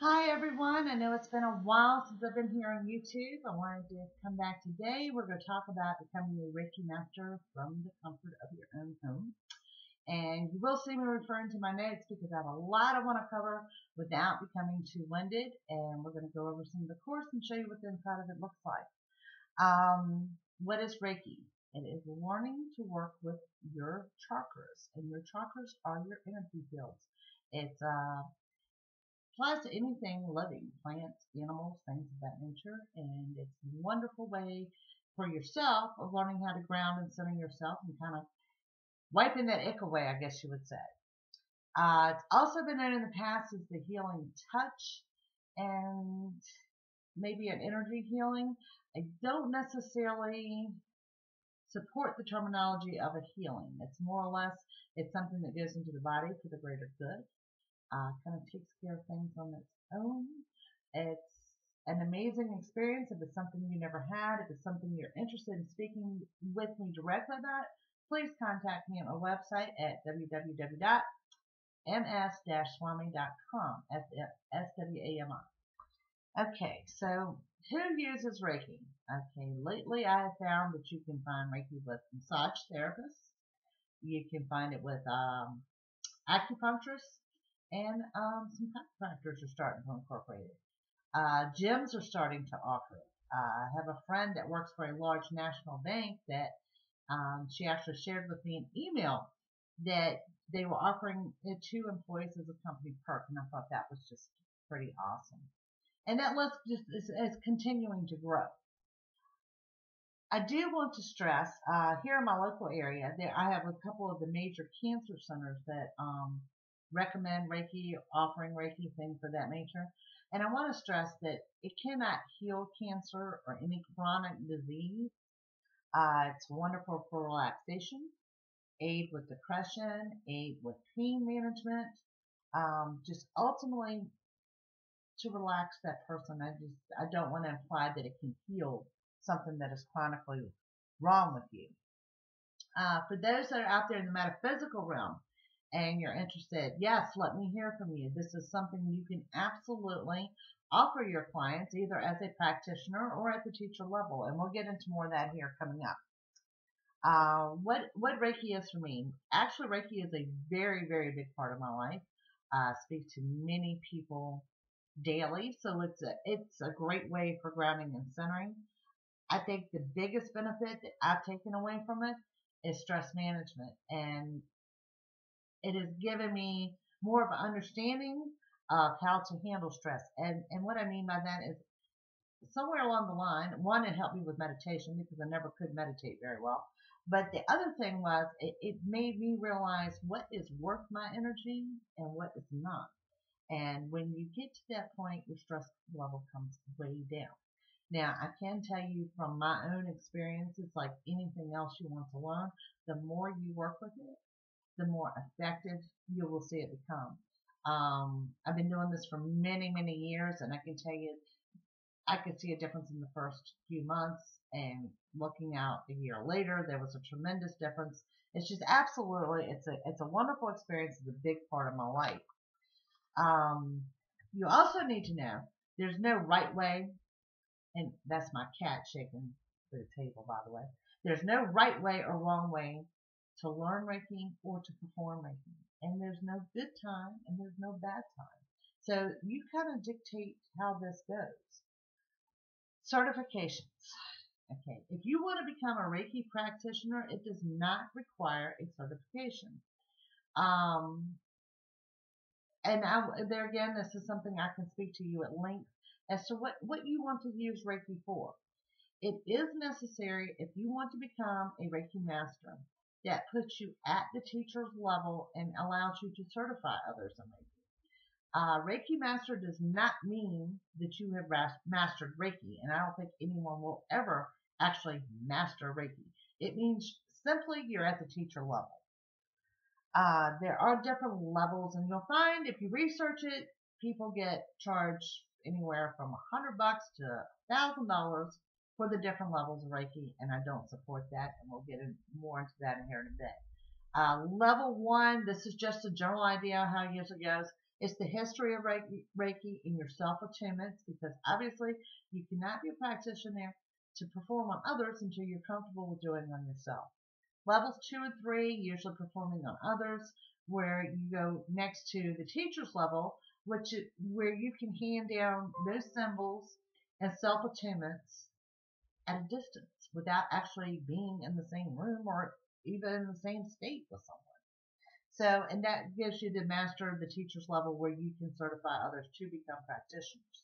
Hi everyone, I know it's been a while since I've been here on YouTube. I wanted to come back today. We're going to talk about becoming a Reiki Master from the comfort of your own home. And you will see me referring to my notes because I have a lot I want to cover without becoming too winded. And we're going to go over some of the course and show you what the inside of it looks like. What is Reiki? It is learning to work with your chakras. And your chakras are your energy fields. It's applies to anything living, plants, animals, things of that nature, and it's a wonderful way for yourself of learning how to ground and center yourself and kind of wiping that ick away, I guess you would say. It's also been known in the past as the healing touch and maybe an energy healing. I don't necessarily support the terminology of a healing. It's more or less, it's something that goes into the body for the greater good. Kind of takes care of things on its own. It's an amazing experience. If it's something you never had, if it's something you're interested in speaking with me directly about, please contact me at my website at www.ms-swami.com. SWAMI. Okay, so who uses Reiki? Okay, lately I have found that you can find Reiki with massage therapists. You can find it with acupuncturists. And some chiropractors are starting to incorporate it. Gyms are starting to offer it. I have a friend that works for a large national bank that she actually shared with me an email that they were offering it to employees as a company perk, and I thought that was just pretty awesome. And that list just is continuing to grow. I do want to stress here in my local area, I have a couple of the major cancer centers that recommend Reiki, offering Reiki, things of that nature. And I want to stress that it cannot heal cancer or any chronic disease. It's wonderful for relaxation, aid with depression, aid with pain management, just ultimately to relax that person. I don't want to imply that it can heal something that is chronically wrong with you. For those that are out there in the metaphysical realm, and you're interested, yes, let me hear from you. This is something you can absolutely offer your clients either as a practitioner or at the teacher level. And we'll get into more of that here coming up. What Reiki is for me. Actually, Reiki is a very, very big part of my life. I speak to many people daily, so it's a great way for grounding and centering. I think the biggest benefit that I've taken away from it is stress management, and it has given me more of an understanding of how to handle stress. And what I mean by that is somewhere along the line, one, it helped me with meditation because I never could meditate very well. But the other thing was it made me realize what is worth my energy and what is not. And when you get to that point, your stress level comes way down. Now, I can tell you from my own experiences, like anything else you want to learn, the more you work with it, the more effective you will see it become. I've been doing this for many, many years, and I can tell you, I could see a difference in the first few months, and looking out a year later, there was a tremendous difference. It's just absolutely, it's a wonderful experience. It's a big part of my life. You also need to know there's no right way, and that's my cat shaking the table, by the way. There's no right way or wrong way to learn Reiki or to perform Reiki. And there's no good time and there's no bad time. So you kind of dictate how this goes. Certifications. Okay, if you want to become a Reiki practitioner, it does not require a certification. There again, this is something I can speak to you at length as to what you want to use Reiki for. It is necessary if you want to become a Reiki Master. That puts you at the teacher's level and allows you to certify others in Reiki. Reiki Master does not mean that you have mastered Reiki, and I don't think anyone will ever actually master Reiki. It means simply you're at the teacher level. There are different levels, and you'll find if you research it, people get charged anywhere from $100 to $1,000 for the different levels of Reiki, and I don't support that, and we'll get more into that in here in a bit. Level 1, this is just a general idea of how it usually goes. It's the history of Reiki and your self-attunements, because obviously you cannot be a practitioner to perform on others until you're comfortable with doing on yourself. Levels 2 and 3, usually performing on others, where you go next to the teacher's level, where you can hand down those symbols and self-attunements at a distance without actually being in the same room or even in the same state with someone. So, and that gives you the master, the teacher's level, where you can certify others to become practitioners.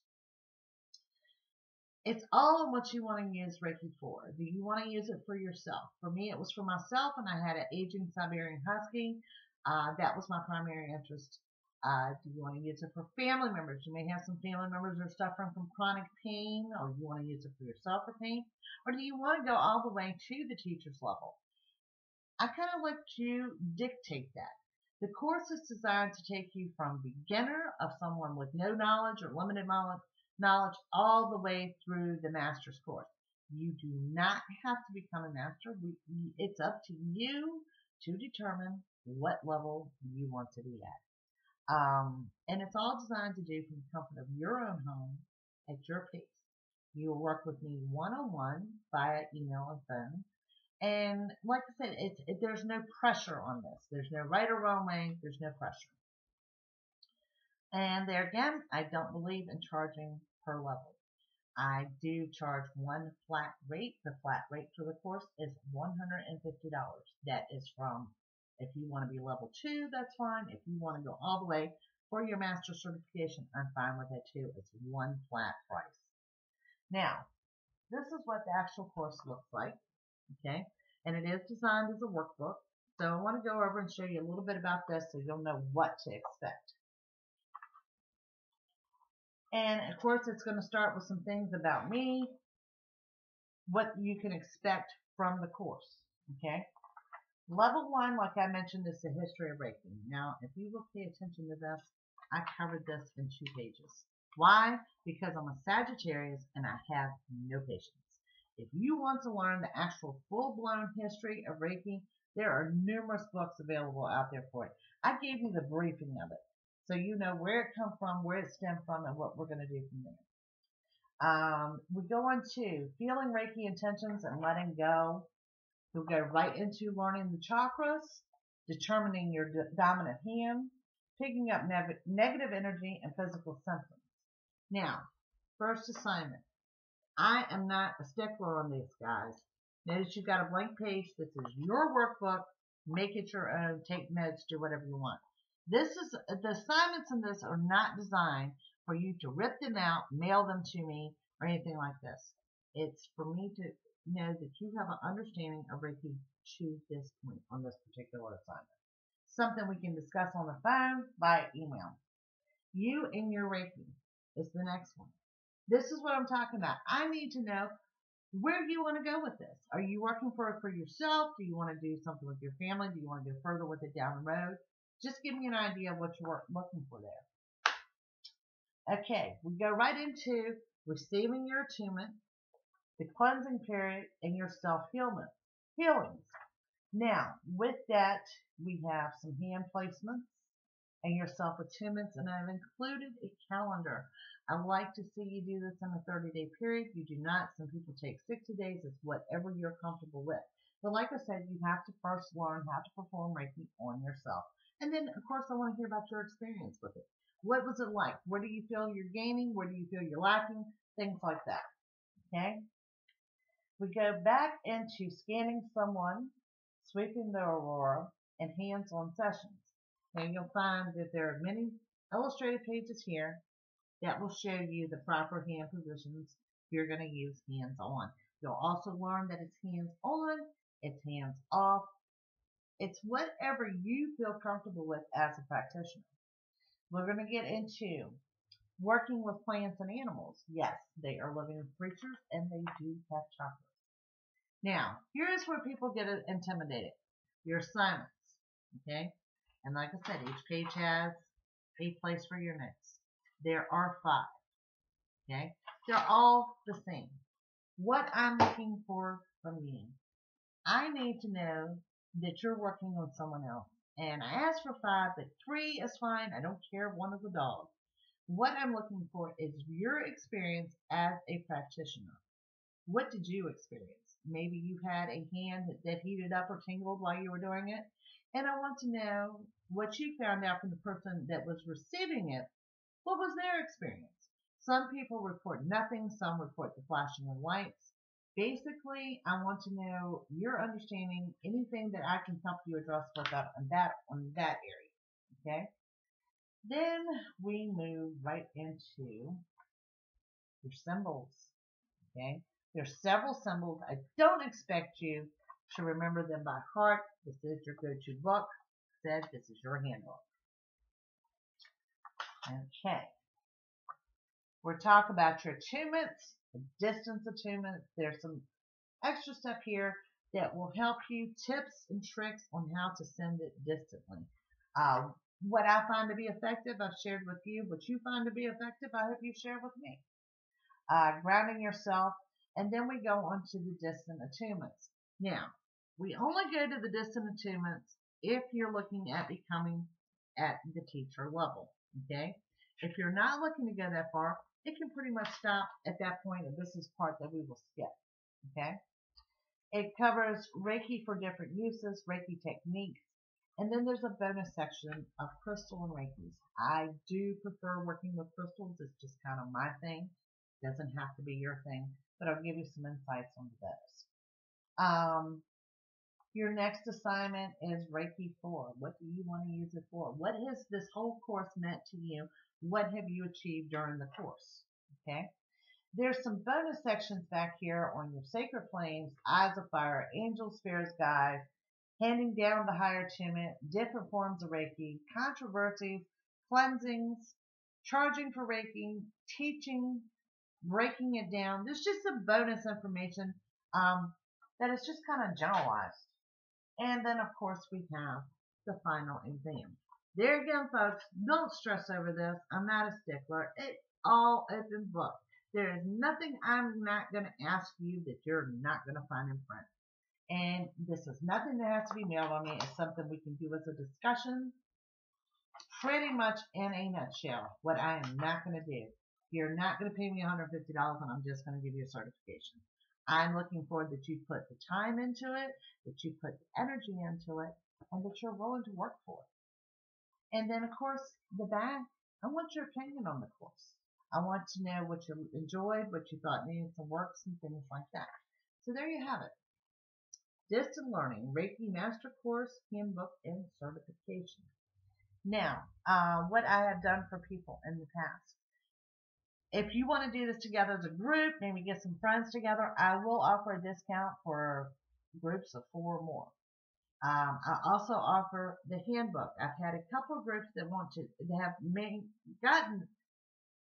It's all in what you want to use Reiki for. Do you want to use it for yourself? For me, it was for myself, and I had an aging Siberian Husky. That was my primary interest. Do you want to use it for family members? You may have some family members who are suffering from chronic pain, or you want to use it for yourself for pain, or do you want to go all the way to the teacher's level? I kind of let you dictate that. The course is designed to take you from beginner of someone with no knowledge or limited knowledge all the way through the master's course. You do not have to become a master. It's up to you to determine what level you want to be at. And it's all designed to do from the comfort of your own home at your pace. You will work with me one-on-one via email and phone. And like I said, there's no pressure on this. There's no right or wrong way. There's no pressure. And there again, I don't believe in charging per level. I do charge one flat rate. The flat rate for the course is $150. That is from, if you want to be level 2, that's fine. If you want to go all the way for your master certification, I'm fine with that too. It's one flat price. Now, this is what the actual course looks like. Okay, and it is designed as a workbook. So I want to go over and show you a little bit about this so you'll know what to expect. And of course, it's going to start with some things about me, what you can expect from the course. Okay, level 1, like I mentioned, is the history of Reiki. Now, if you will pay attention to this, I covered this in 2 pages. Why? Because I'm a Sagittarius and I have no patience. If you want to learn the actual full-blown history of Reiki, there are numerous books available out there for it. I gave you the briefing of it, so you know where it comes from, where it stemmed from, and what we're going to do from there. We go on to feeling Reiki intentions and letting go. We'll go right into learning the chakras, determining your dominant hand, picking up negative energy and physical symptoms. Now, first assignment. I am not a stickler on these, guys. Notice you've got a blank page. This is your workbook. Make it your own. Take notes. Do whatever you want. The assignments in this are not designed for you to rip them out, mail them to me, or anything like this. It's for me to know that you have an understanding of Reiki to this point on this particular assignment. Something we can discuss on the phone, by email. You and your Reiki is the next one. This is what I'm talking about. I need to know where you want to go with this. Are you working for it for yourself? Do you want to do something with your family? Do you want to go further with it down the road? Just give me an idea of what you're looking for there. Okay, we go right into receiving your attunement, the cleansing period, and your self-healings. Now, with that, we have some hand placements and your self-attunements, and I've included a calendar. I like to see you do this in a 30-day period. You do not. Some people take 60 days. It's whatever you're comfortable with. But like I said, you have to first learn how to perform Reiki on yourself. And then, of course, I want to hear about your experience with it. What was it like? Where do you feel you're gaining? Where do you feel you're lacking? Things like that. Okay? We go back into scanning someone, sweeping the aurora, and hands-on sessions. And you'll find that there are many illustrated pages here that will show you the proper hand positions you're going to use hands-on. You'll also learn that it's hands-on, it's hands-off. It's whatever you feel comfortable with as a practitioner. We're going to get into working with plants and animals. Yes, they are living creatures and they do have chakras. Now, here's where people get intimidated. Your assignments. Okay? And like I said, each page has a place for your notes. There are 5. Okay? They're all the same. What I'm looking for from you, I need to know that you're working on someone else And I asked for 5, but 3 is fine. I don't care if one is a dog. What I'm looking for is your experience as a practitioner. What did you experience? Maybe you had a hand that heated up or tingled while you were doing it. And I want to know what you found out from the person that was receiving it. What was their experience? Some people report nothing, some report the flashing of lights. Basically, I want to know your understanding, anything that I can help you address with that on that area. Okay? Then we move right into your symbols. Okay? There's several symbols. I don't expect you to remember them by heart. This is your go-to book. Said this is your handbook. Okay. We're talking about your attunements, the distance attunements. There's some extra stuff here that will help you, tips and tricks on how to send it distantly. What I find to be effective, I've shared with you. What you find to be effective, I hope you share with me. Grounding yourself, and then we go on to the distant attunements. Now, we only go to the distant attunements if you're looking at becoming at the teacher level. Okay? If you're not looking to go that far, it can pretty much stop at that point, and this is part that we will skip. Okay? It covers Reiki for different uses, Reiki techniques, and then there's a bonus section of crystal and Reikis. I do prefer working with crystals. It's just kind of my thing. Doesn't have to be your thing, but I'll give you some insights on those. Your next assignment is Reiki 4. What do you want to use it for? What has this whole course meant to you? What have you achieved during the course? Okay. There's some bonus sections back here on your sacred flames, eyes of fire, angels, spirits, guides, handing down the higher attunement, different forms of Reiki, controversies, cleansings, charging for Reiki, teaching, breaking it down. There's just some bonus information that is just kind of generalized. And then, of course, we have the final exam. There again, folks, don't stress over this. I'm not a stickler. It's all open book. There is nothing I'm not going to ask you that you're not going to find in print. And this is nothing that has to be mailed on me. It's something we can do as a discussion. Pretty much in a nutshell, what I am not going to do. You're not going to pay me $150 and I'm just going to give you a certification. I'm looking for that you put the time into it, that you put the energy into it, and that you're willing to work for it. And then, of course, the back, I want your opinion on the course. I want to know what you enjoyed, what you thought needed some work, some things like that. So there you have it. Distant Learning, Reiki Master Course, Handbook, and Certification. Now, what I have done for people in the past. If you want to do this together as a group, maybe get some friends together, I will offer a discount for groups of 4 or more. I also offer the handbook. I've had a couple of groups that want to have gotten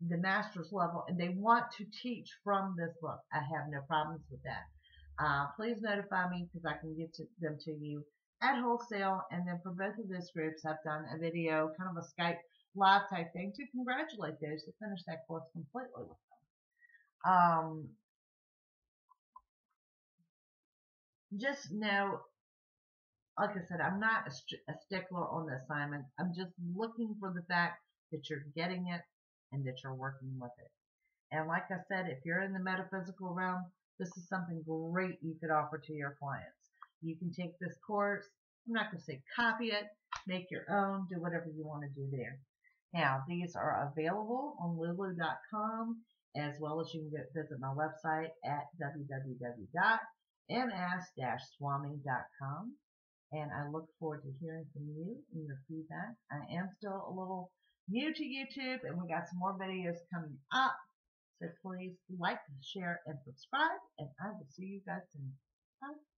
the master's level and they want to teach from this book. I have no problems with that. Please notify me because I can get them to you at wholesale. And then for both of those groups, I've done a video, kind of a Skype live type thing to congratulate those who finished that course completely with them. Just know, like I said, I'm not a stickler on the assignment. I'm just looking for the fact that you're getting it and that you're working with it. And like I said, if you're in the metaphysical realm, this is something great you could offer to your clients. You can take this course. I'm not going to say copy it, make your own, do whatever you want to do there. Now, these are available on lulu.com, as well as you can visit my website at www.ms-swami.com. And I look forward to hearing from you and your feedback. I am still a little new to YouTube, and we got some more videos coming up. So please like, share, and subscribe, and I will see you guys soon. Bye.